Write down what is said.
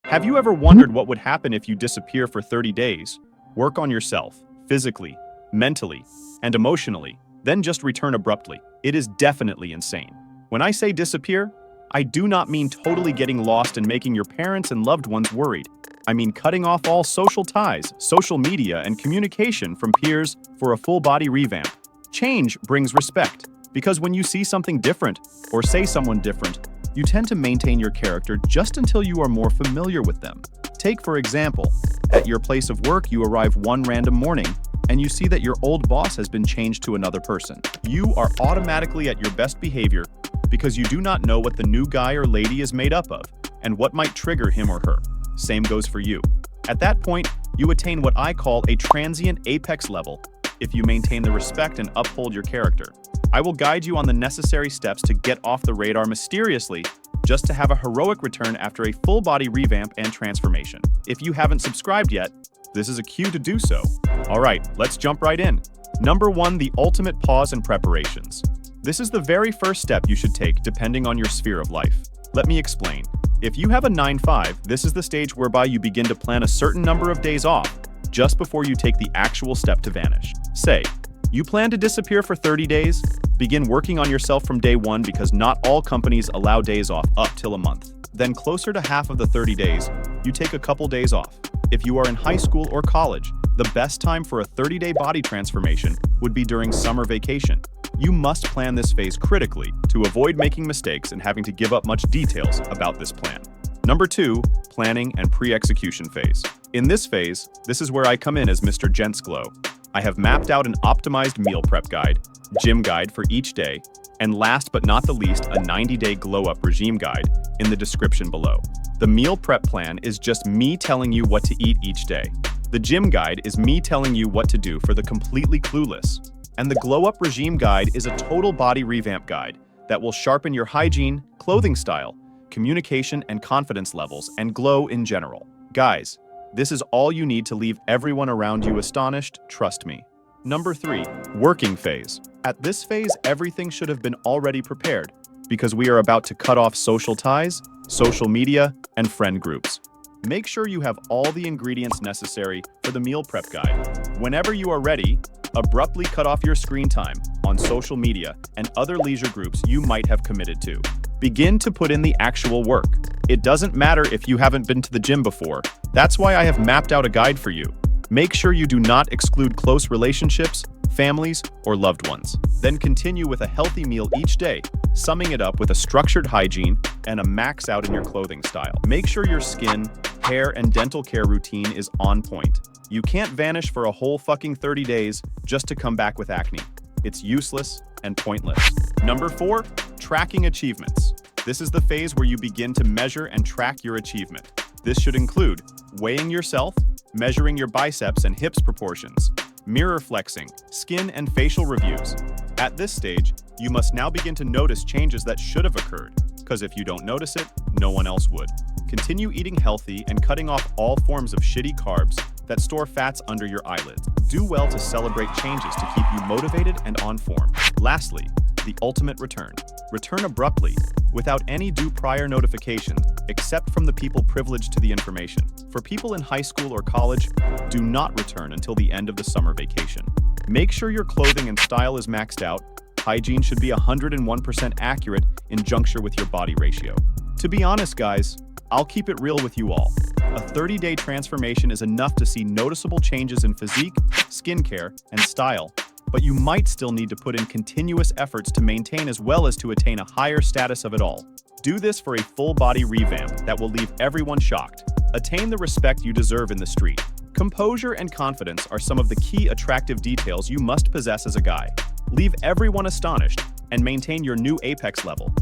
Have you ever wondered what would happen if you disappear for 30 days? Work on yourself, physically, mentally, and emotionally, then just return abruptly. It is definitely insane. When I say disappear, I do not mean totally getting lost and making your parents and loved ones worried. I mean cutting off all social ties, social media, and communication from peers for a full-body revamp. Change brings respect, because when you see something different or say someone different, you tend to maintain your character just until you are more familiar with them. Take, for example, at your place of work, you arrive one random morning and you see that your old boss has been changed to another person. You are automatically at your best behavior because you do not know what the new guy or lady is made up of and what might trigger him or her. Same goes for you. At that point, you attain what I call a transient apex level if you maintain the respect and uphold your character. I will guide you on the necessary steps to get off the radar mysteriously, just to have a heroic return after a full-body revamp and transformation. If you haven't subscribed yet, this is a cue to do so. All right, let's jump right in. Number 1, the ultimate pause and preparations. This is the very first step you should take depending on your sphere of life. Let me explain. If you have a 9-5, this is the stage whereby you begin to plan a certain number of days off, just before you take the actual step to vanish. Say, you plan to disappear for 30 days? Begin working on yourself from day 1 because not all companies allow days off up till a month. Then closer to half of the 30 days, you take a couple days off. If you are in high school or college, the best time for a 30-day body transformation would be during summer vacation. You must plan this phase critically to avoid making mistakes and having to give up much details about this plan. Number 2, planning and pre-execution phase. In this phase, this is where I come in as Mr. Gents Glow. I have mapped out an optimized meal prep guide, gym guide for each day, and last but not the least, a 90-day glow-up regime guide in the description below. The meal prep plan is just me telling you what to eat each day. The gym guide is me telling you what to do for the completely clueless. And the glow-up regime guide is a total body revamp guide that will sharpen your hygiene, clothing style, communication and confidence levels, and glow in general. Guys, this is all you need to leave everyone around you astonished, trust me. Number 3, working phase. At this phase, everything should have been already prepared because we are about to cut off social ties, social media, and friend groups. Make sure you have all the ingredients necessary for the meal prep guide. Whenever you are ready, abruptly cut off your screen time on social media and other leisure groups you might have committed to. Begin to put in the actual work. It doesn't matter if you haven't been to the gym before. That's why I have mapped out a guide for you. Make sure you do not exclude close relationships, families, or loved ones. Then continue with a healthy meal each day, summing it up with a structured hygiene and a max out in your clothing style. Make sure your skin, hair, and dental care routine is on point. You can't vanish for a whole fucking 30 days just to come back with acne. It's useless and pointless. Number 4, tracking achievements. This is the phase where you begin to measure and track your achievement. This should include weighing yourself, measuring your biceps and hips proportions, mirror flexing, skin and facial reviews. At this stage, you must now begin to notice changes that should have occurred, because if you don't notice it, no one else would. Continue eating healthy and cutting off all forms of shitty carbs that store fats under your eyelids. Do well to celebrate changes to keep you motivated and on form. Lastly, the ultimate return. Return abruptly, without any due prior notification, except from the people privileged to the information. For people in high school or college, do not return until the end of the summer vacation. Make sure your clothing and style is maxed out. Hygiene should be 101% accurate in juncture with your body ratio. To be honest, guys, I'll keep it real with you all. A 30-day transformation is enough to see noticeable changes in physique, skincare, and style, but you might still need to put in continuous efforts to maintain as well as to attain a higher status of it all. Do this for a full-body revamp that will leave everyone shocked. Attain the respect you deserve in the street. Composure and confidence are some of the key attractive details you must possess as a guy. Leave everyone astonished and maintain your new apex level.